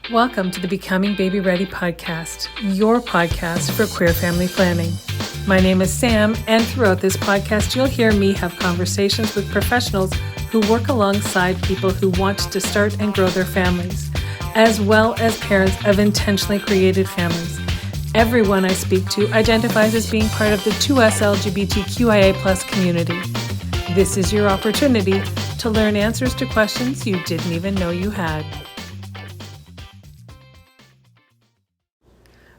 Welcome to the Becoming Baby Ready podcast, your podcast for queer family planning. My name is Sam, and throughout this podcast, you'll hear me have conversations with professionals who work alongside people who want to start and grow their families, as well as parents of intentionally created families. Everyone I speak to identifies as being part of the 2S LGBTQIA+ community. This is your opportunity to learn answers to questions you didn't even know you had.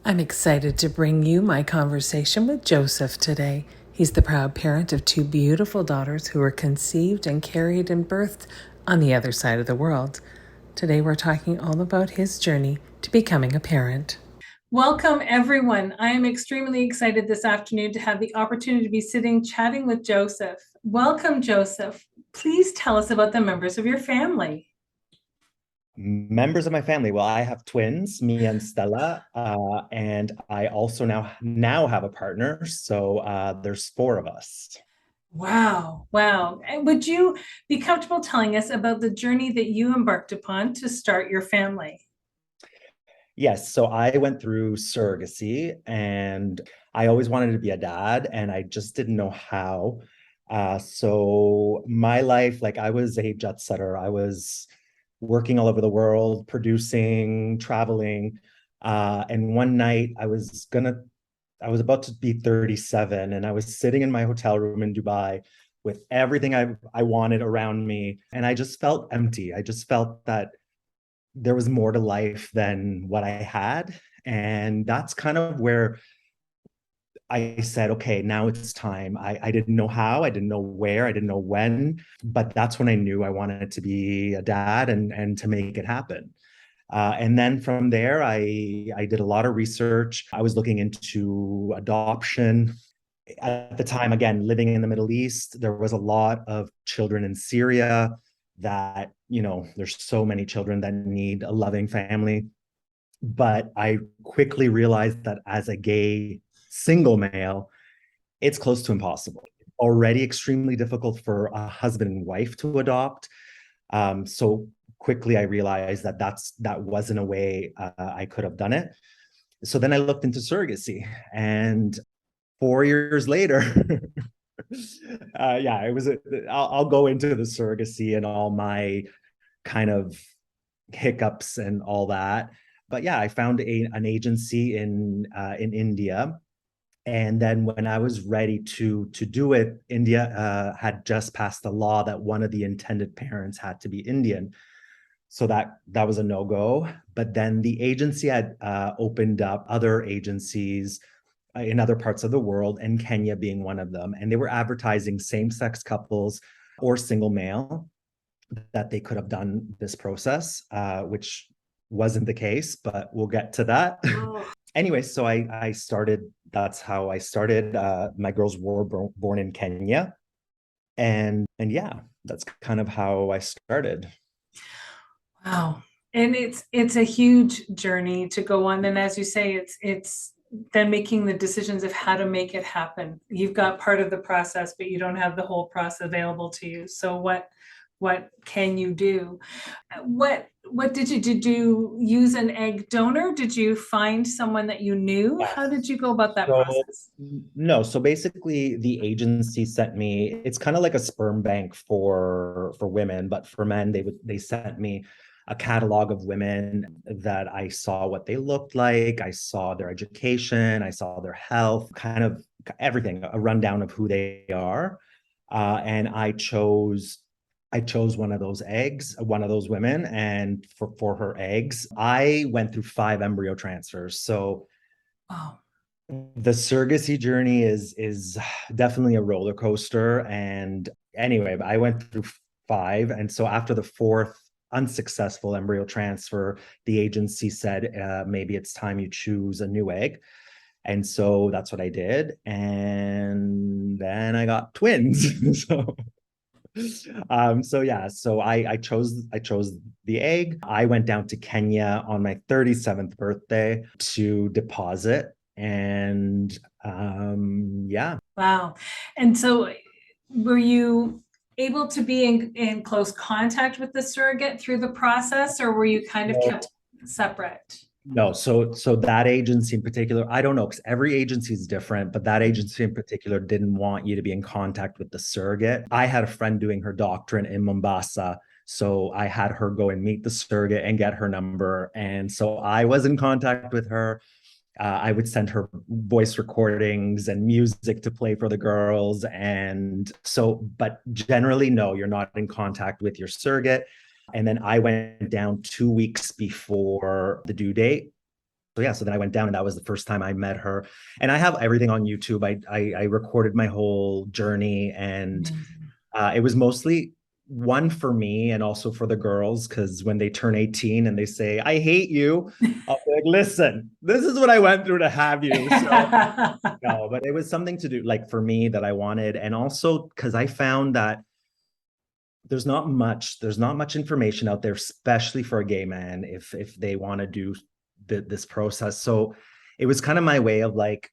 I'm excited to bring you my conversation with Joseph today. He's the proud parent of two beautiful daughters who were conceived and carried and birthed on the other side of the world. Today we're talking all about his journey to becoming a parent. Welcome, everyone. I am extremely excited this afternoon to have the opportunity to be chatting with Joseph. Welcome, Joseph. Please tell us about the members of your family. Members of my family. Well, I have twins, me and Stella, and I also now have a partner. So there's four of us. Wow. And would you be comfortable telling us about the journey that you embarked upon to start your family? Yes, so I went through surrogacy, and I always wanted to be a dad, and I just didn't know how. So my life, like, I was a jet setter. I was working all over the world, producing, traveling. And one night I was about to be 37, and I was sitting in my hotel room in Dubai with everything I wanted around me. And I just felt empty. I just felt that there was more to life than what I had. And that's kind of where I said, okay, now it's time. I didn't know how, I didn't know where, I didn't know when, but that's when I knew I wanted to be a dad and to make it happen. And then from there, I did a lot of research. I was looking into adoption. At the time, again, living in the Middle East, there was a lot of children in Syria that, there's so many children that need a loving family. But I quickly realized that as a gay single male, it's close to impossible. Already extremely difficult for a husband and wife to adopt. So quickly I realized that wasn't a way I could have done it. So then I looked into surrogacy, and 4 years later, yeah, it was. I'll go into the surrogacy and all my kind of hiccups and all that. But yeah, I found an agency in India. And then when I was ready to do it, India had just passed a law that one of the intended parents had to be Indian. So that was a no-go. But then the agency had opened up other agencies in other parts of the world, and Kenya being one of them. And they were advertising same-sex couples or single male that they could have done this process, which wasn't the case, but we'll get to that. Oh. Anyway, so I started, that's how I started. My girls were born in Kenya. And yeah, that's kind of how I started. Wow. And it's a huge journey to go on. And as you say, it's then making the decisions of how to make it happen. You've got part of the process, but you don't have the whole process available to you. So what can you do? What did you do? Did you use an egg donor? Did you find someone that you knew? Yes. How did you go about that So, process? no, so basically the agency sent me, it's kind of like a sperm bank for women, but for men, they sent me a catalog of women that I saw what they looked like. I saw their education, I saw their health, kind of everything, a rundown of who they are. And I chose one of those eggs, one of those women, and for her eggs, I went through 5 embryo transfers. So Oh, the surrogacy journey is definitely a roller coaster. And anyway, I went through five. And so after the fourth unsuccessful embryo transfer, the agency said, maybe it's time you choose a new egg. And so that's what I did. And then I got twins. So yeah, so I chose the egg. I went down to Kenya on my 37th birthday to deposit. And yeah. wow. And so were you able to be in close contact with the surrogate through the process, or were you kind of kept separate? No, so that agency in particular, I don't know, because every agency is different, but that agency in particular didn't want you to be in contact with the surrogate. I had a friend doing her doctorate in Mombasa, so I had her go and meet the surrogate and get her number. And so I was in contact with her. I would send her voice recordings and music to play for the girls. And so, but generally, no, you're not in contact with your surrogate. And then I went down 2 weeks before the due date. So yeah, so then I went down, and that was the first time I met her. And I have everything on YouTube. I recorded my whole journey, and Amazing. it was mostly one for me and also for the girls, because when they turn 18 and they say, I hate you, I'll be like, listen, this is what I went through to have you. So no, but it was something to do like for me that I wanted. And also because I found that there's not much information out there, especially for a gay man, if they want to do this process. So it was kind of my way of like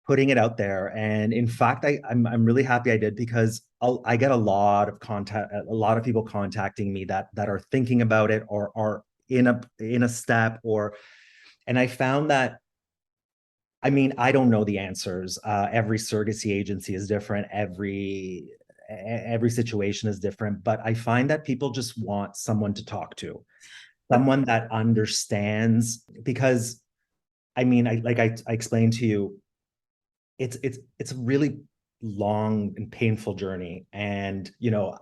putting it out there. And in fact, I'm really happy I did, because I get a lot of contact, a lot of people contacting me that are thinking about it or are in a step, or and I found that, I mean, I don't know the answers. Every surrogacy agency is different. Every situation is different, but I find that people just want someone to talk to, someone that understands. Because I mean, I explained to you, it's a really long and painful journey. And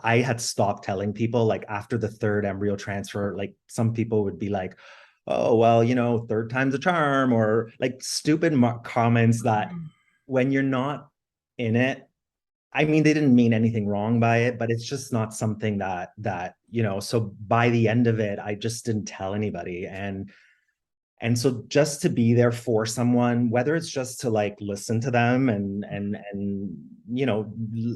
I had stopped telling people, like after the third embryo transfer, like some people would be like, oh well, third time's a charm, or like stupid comments that when you're not in it, I mean, they didn't mean anything wrong by it, but it's just not something so by the end of it, I just didn't tell anybody. And so just to be there for someone, whether it's just to like listen to them and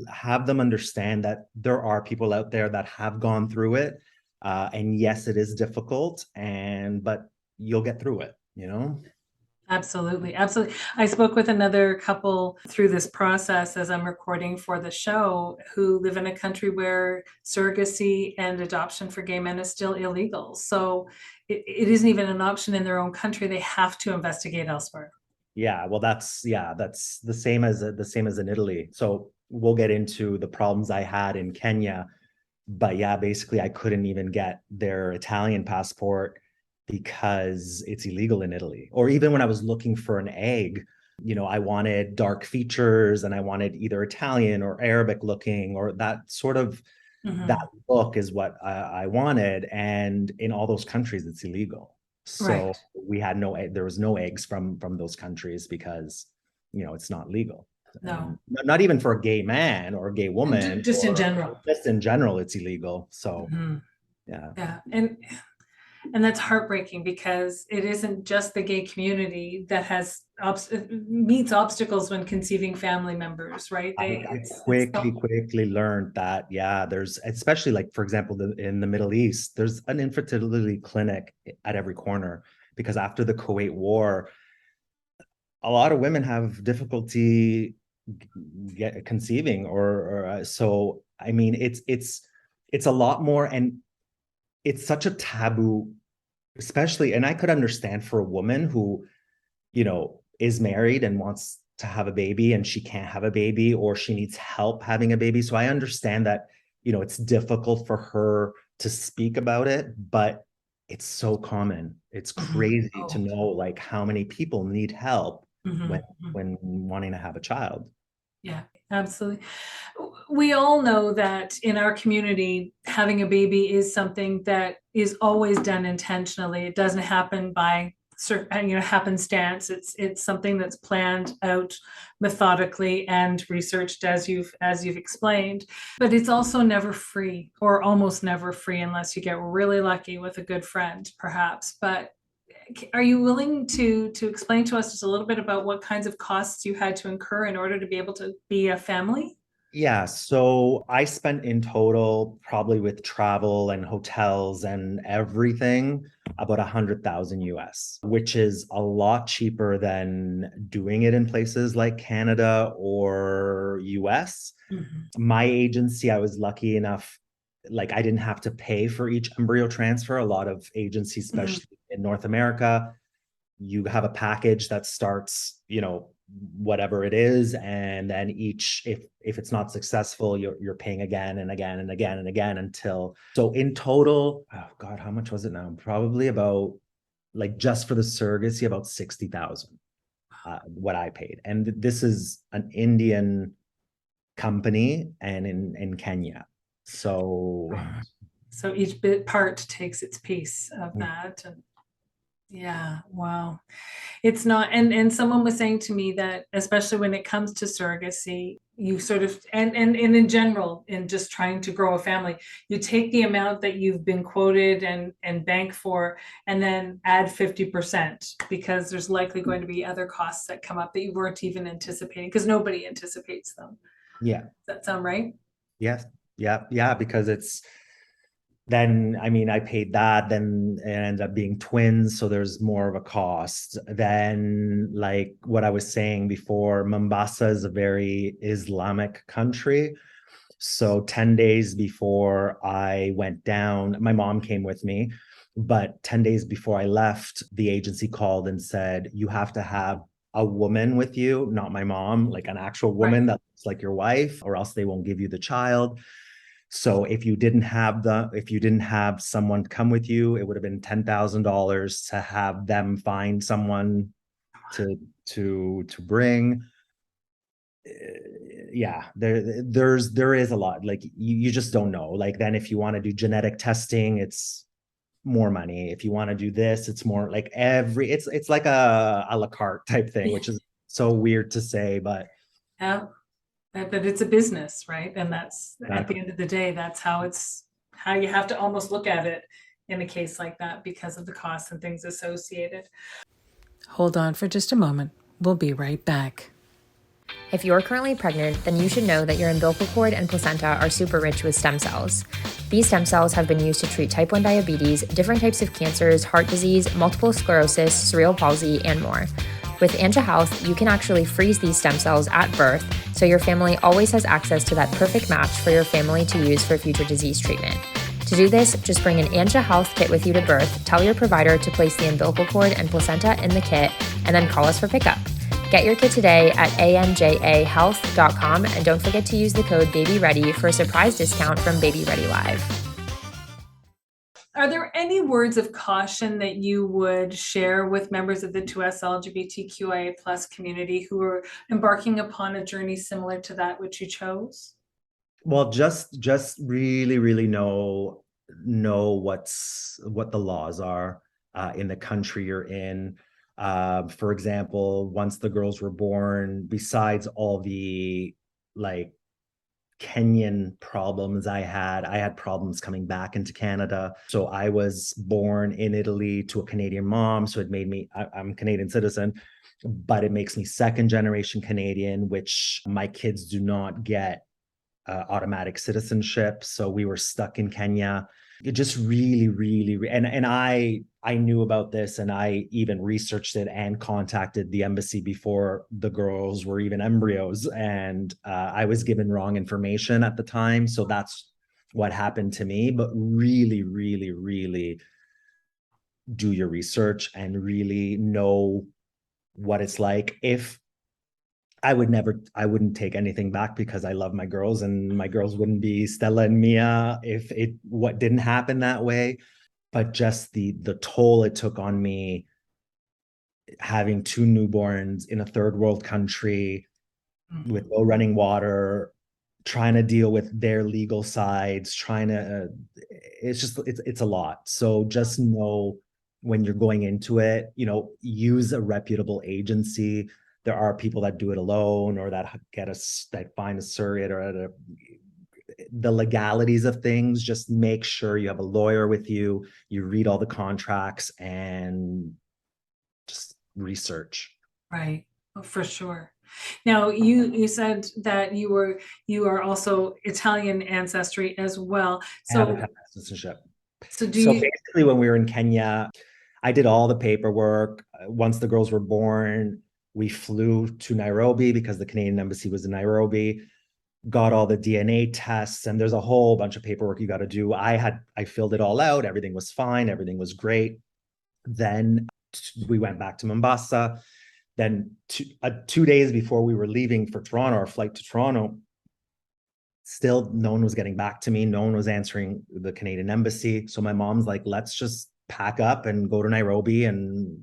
have them understand that there are people out there that have gone through it. And yes, it is difficult, but you'll get through it. Absolutely. Absolutely. I spoke with another couple through this process as I'm recording for the show who live in a country where surrogacy and adoption for gay men is still illegal. So it isn't even an option in their own country. They have to investigate elsewhere. Yeah, well, that's the same as in Italy. So we'll get into the problems I had in Kenya, but yeah, basically I couldn't even get their Italian passport because it's illegal in Italy. Or even when I was looking for an egg, I wanted dark features and I wanted either Italian or Arabic looking, or that look is what I wanted. And in all those countries, it's illegal. So Right. there was no eggs from those countries because, it's not legal. And No. not even for a gay man or a gay woman, Just in or general. just in general, it's illegal. So, Mhm. yeah. Yeah. And that's heartbreaking because it isn't just the gay community that meets obstacles when conceiving family members, right? I It's quickly learned that, yeah, there's, especially like, for example, in the Middle East, there's an infertility clinic at every corner, because after the Kuwait War, a lot of women have difficulty conceiving, so I mean, it's a lot more, and it's such a taboo, especially, and I could understand for a woman who is married and wants to have a baby and she can't have a baby, or she needs help having a baby. So I understand that, it's difficult for her to speak about it, but it's so common. It's crazy to oh, know like how many people need help when mhm, mhm. when wanting to have a child. Yeah, absolutely. We all know that in our community, having a baby is something that is always done intentionally. It doesn't happen by happenstance. It's something that's planned out methodically and researched as you've explained. But it's also never free, or almost never free, unless you get really lucky with a good friend, perhaps. But are you willing to explain to us just a little bit about what kinds of costs you had to incur in order to be able to be a family? Yeah, so I spent in total, probably with travel and hotels and everything, about 100,000 US, which is a lot cheaper than doing it in places like Canada or US. Mhm. My agency, I was lucky enough. like I didn't have to pay for each embryo transfer. A lot of agencies, Mhm. especially in North America, you have a package that starts, whatever it is, and then each, if it's not successful, you're paying again and again and again and again until, so in total, oh God, how much was it now? Probably about, like, just for the surrogacy, about 60,000, what I paid. And this is an Indian company and in Kenya. So Right. So each bit part takes its piece of that. And yeah, wow. It's not, and someone was saying to me that especially when it comes to surrogacy, you sort of, and in general, in just trying to grow a family, you take the amount that you've been quoted and bank for, and then add 50% because there's likely going to be other costs that come up that you weren't even anticipating because nobody anticipates them. yeah, Does that sound right? yes, yeah, because it's, then I mean, I paid that, then it ended up being twins, so there's more of a cost. Then, like what I was saying before, Mombasa is a very Islamic country. So 10 days before I went down, my mom came with me, but 10 days before I left, the agency called and said, you have to have a woman with you, not my mom, like an actual Right. woman that's like your wife, or else they won't give you the child. So if you didn't have someone come with you, it would have been $10,000 to have them find someone to to bring. Yeah, there is a lot. Like you just don't know. Like then if you want to do genetic testing, it's more money. If you want to do this, it's more like it's like a la carte type thing, which is so weird to say, but Yeah. But it's a business, right? And that's at the exactly. end of the day, that's how you have to almost look at it in a case like that because of the costs and things associated. Hold on for just a moment. We'll be right back. If you're currently pregnant, then you should know that your umbilical cord and placenta are super rich with stem cells. These stem cells have been used to treat type 1 diabetes, different types of cancers, heart disease, multiple sclerosis, cerebral palsy, and more. With Anja Health, you can actually freeze these stem cells at birth, so your family always has access to that perfect match for your family to use for future disease treatment. To do this, just bring an Anja Health kit with you to birth, tell your provider to place the umbilical cord and placenta in the kit, and then call us for pickup. Get your kit today at anjahealth.com, and don't forget to use the code babyREADY for a surprise discount from babyREADY Live. Are there any words of caution that you would share with members of the 2S LGBTQIA plus community who are embarking upon a journey similar to that which you chose? Well, just really know what the laws are in the country you're in. For example, once the girls were born, besides all the like Kenyan problems I had problems coming back into Canada. So I was born in Italy to a Canadian mom, so it made me I'm a Canadian citizen, but it makes me second generation Canadian, which my kids do not get automatic citizenship. So we were stuck in Kenya. It just and I knew about this, and I even researched it and contacted the embassy before the girls were even embryos, and I was given wrong information at the time. So that's what happened to me. But really do your research and really know what it's like. If I wouldn't take anything back because I love my girls, and my girls wouldn't be Stella and Mia if it what didn't happen that way. But just the toll it took on me, having two newborns in a third world country with no running water, trying to deal with their legal sides, trying to it's a lot. So just know when you're going into it, use a reputable agency. There are people that do it alone, or that find a surrogate, or the legalities of things. Just make sure you have a lawyer with you, you read all the contracts, and just research. Right. Oh, for sure. Now, you said that you are also Italian ancestry as well. I have So Italian citizenship. so do So you basically, when we were in Kenya, I did all the paperwork. Once the girls were born, we flew to Nairobi because the Canadian embassy was in Nairobi. got all the DNA tests, and there's a whole bunch of paperwork you got to do. I filled it all out. Everything was fine. Everything was great. Then we went back to Mombasa. Then 2 days before we were leaving for Toronto, our flight to Toronto, still no one was getting back to me. No one was answering the Canadian embassy. So my mom's like, let's just pack up and go to Nairobi. And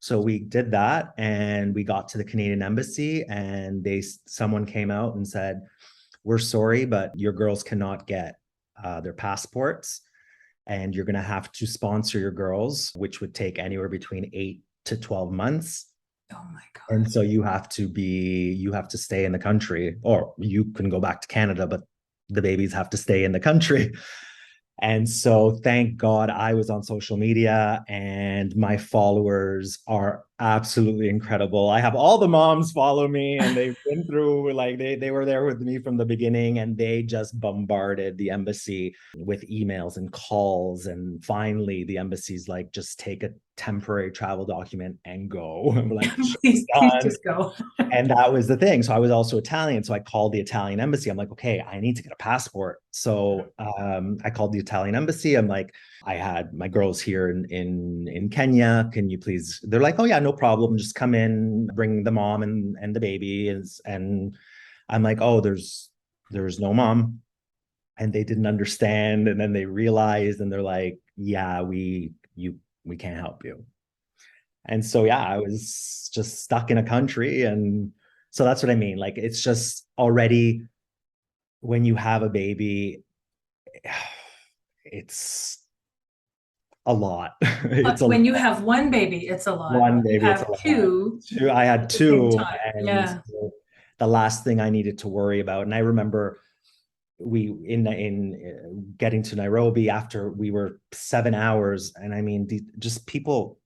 so we did that, and we got to the Canadian embassy, and someone came out and said, we're sorry, but your girls cannot get their passports, and you're going to have to sponsor your girls, which would take anywhere between 8 to 12 months. Oh my God. And so you have to stay in the country, or you can go back to Canada, but the babies have to stay in the country. And so thank God I was on social media, and my followers are absolutely incredible. I have all the moms follow me, and they've been through, like they were there with me from the beginning, and they just bombarded the embassy with emails and calls. And finally the embassy's like, just take a temporary travel document and go. I'm like, please just go. And that was the thing. So I was also Italian. So I called the Italian embassy. I'm like, okay, I need to get a passport. So I called the Italian embassy. I'm like, I had my girls here in Kenya. Can you please? They're like, oh yeah, no problem. Just come in, bring the mom and the baby. And I'm like, oh, there's no mom. And they didn't understand. And then they realized, and they're like, yeah, we can't help you. And so, yeah, I was just stuck in a country. And so that's what I mean. Like, it's just already, when you have a baby, it's a lot. It's when you have one baby, it's a lot. One baby, you it's have a lot. two. I had two, and yeah. so the last thing I needed to worry about. And I remember we in getting to Nairobi, after we were 7 hours, and I mean, just people.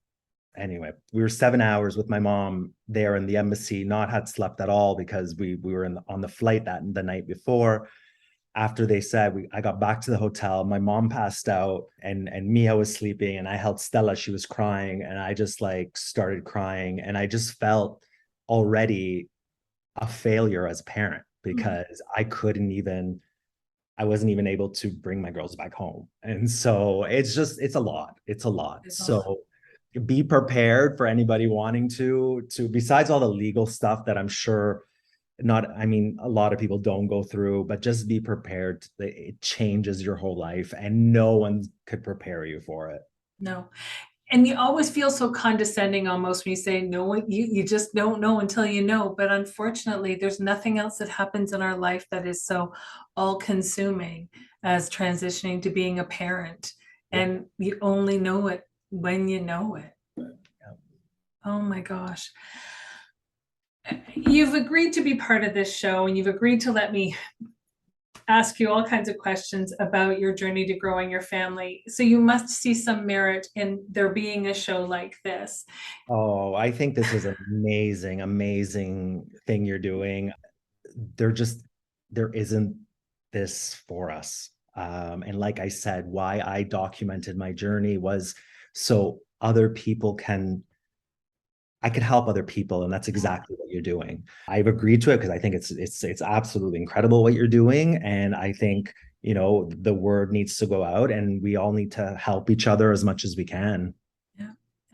Anyway, we were 7 hours with my mom there in the embassy, not had slept at all, because we were on the flight the night before. After they said, I got back to the hotel, my mom passed out, and Mia was sleeping, and I held Stella, she was crying, and I just like started crying, and I just felt already a failure as a parent, because I wasn't even able to bring my girls back home. And so it's a lot. It's a lot. So be prepared for anybody wanting to besides all the legal stuff that I'm sure a lot of people don't go through, but just be prepared. It changes your whole life, and no one could prepare you for it. No. And you always feel so condescending almost when you say, no, you just don't know until you know. But unfortunately, there's nothing else that happens in our life that is so all consuming as transitioning to being a parent. Yeah. And you only know it when you know it. Yeah. Oh my gosh. You've agreed to be part of this show, and you've agreed to let me ask you all kinds of questions about your journey to growing your family. So you must see some merit in there being a show like this. Oh, I think this is an amazing, amazing thing you're doing. There isn't this for us. And like I said, why I documented my journey was so other people I could help other people, and that's exactly what you're doing. I've agreed to it because I think it's absolutely incredible what you're doing, and I think the word needs to go out, and we all need to help each other as much as we can.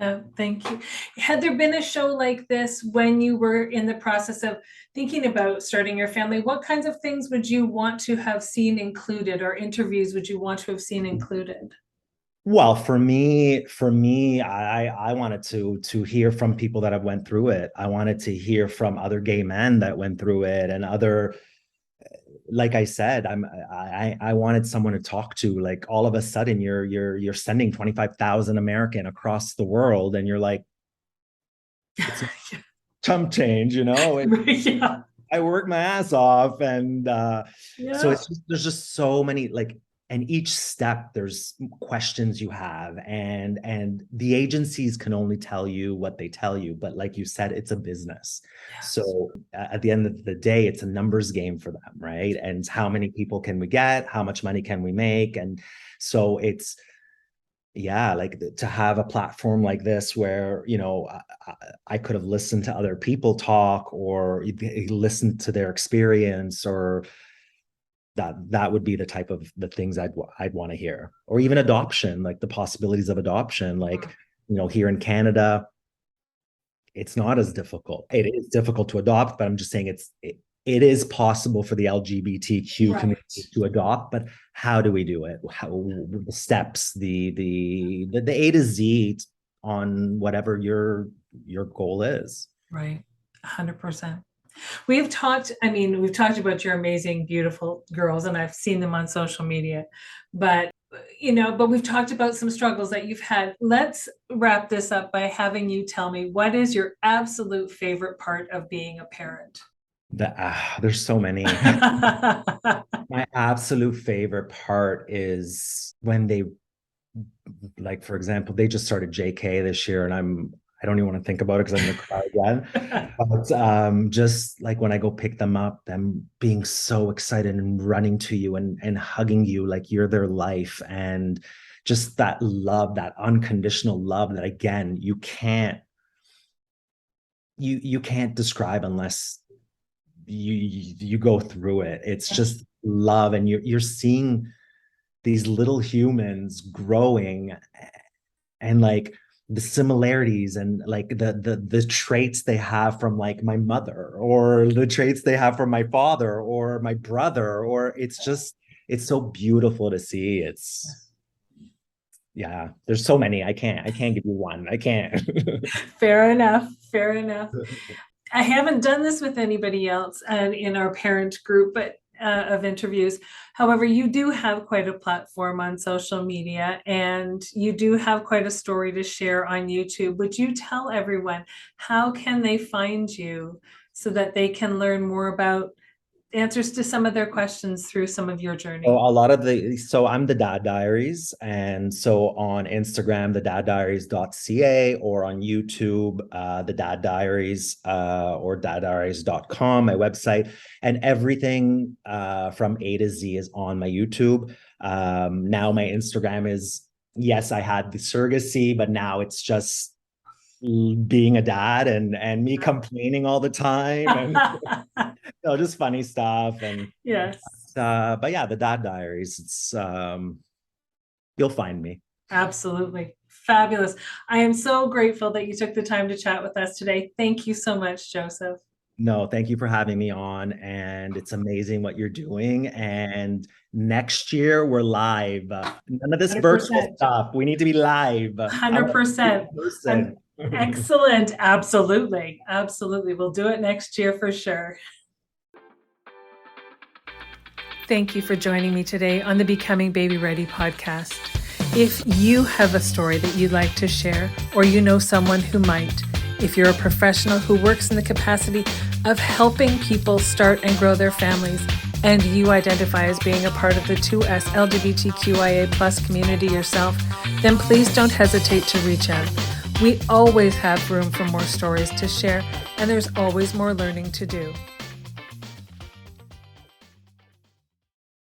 Yeah, thank you. Had there been a show like this when you were in the process of thinking about starting your family? What kinds of things would you want to have seen included, or interviews would you want to have seen included? Well, for me, I wanted to hear from people that have went through it. I wanted to hear from other gay men that went through it, and other, like I said, I wanted someone to talk to. Like, all of a sudden, you're sending 25,000 American across the world, and you're like, it's chump change, Yeah. I work my ass off, and so Yeah. there's just so many, like. And each step, there's questions you have, and the agencies can only tell you what they tell you. But like you said, it's a business. Yes. So at the end of the day, it's a numbers game for them, right? And how many people can we get? How much money can we make? And so yeah, like to have a platform like this where, I could have listened to other people talk or listened to their experience, or that would be the type of the things I'd want to hear. Or even adoption, like the possibilities of adoption, like, here in Canada, it's not as difficult. It is difficult to adopt, but I'm just saying it is possible for the LGBTQ community to adopt, but how do we do it? How the steps, the A to Z on whatever your goal is. Right. 100%. We've talked about your amazing, beautiful girls, and I've seen them on social media, but we've talked about some struggles that you've had. Let's wrap this up by having you tell me, what is your absolute favorite part of being a parent? There's so many. My absolute favorite part is when they, like, for example, they just started JK this year, and I don't even want to think about it because I'm going to cry again. But just like when I go pick them up, them being so excited and running to you and hugging you like you're their life, and just that love, that unconditional love that, again, you can't describe unless you go through it. It's just love, and you're seeing these little humans growing, and like the similarities and like the traits they have from like my mother, or the traits they have from my father or my brother, or it's so beautiful to see. Yeah, there's so many. I can't give you one. I can't. Fair enough. I haven't done this with anybody else in our parent group, but of interviews. However, you do have quite a platform on social media, and you do have quite a story to share on YouTube. Would you tell everyone how can they find you so that they can learn more about answers to some of their questions through some of your journey? So I'm the Dad Diaries, and so on Instagram, the daddiaries.ca, or on YouTube, the Dad Diaries, or daddiaries.com, my website, and everything from A to Z is on my YouTube. Now my Instagram is, yes, I had the surrogacy, but now it's just being a dad and me complaining all the time, and just funny stuff. And yes, but yeah, the Dad Diaries, it's you'll find me. Absolutely. Fabulous. I am so grateful that you took the time to chat with us today. Thank you so much, Joseph. No, thank you for having me on, and it's amazing what you're doing. And next year we're live. None of this 100%. Virtual stuff. We need to be live. 100%. Excellent. Absolutely. We'll do it next year for sure. Thank you for joining me today on the Becoming Baby Ready podcast. If you have a story that you'd like to share, or you know someone who might, if you're a professional who works in the capacity of helping people start and grow their families, and you identify as being a part of the 2S LGBTQIA+ community yourself, then please don't hesitate to reach out. We always have room for more stories to share, and there's always more learning to do.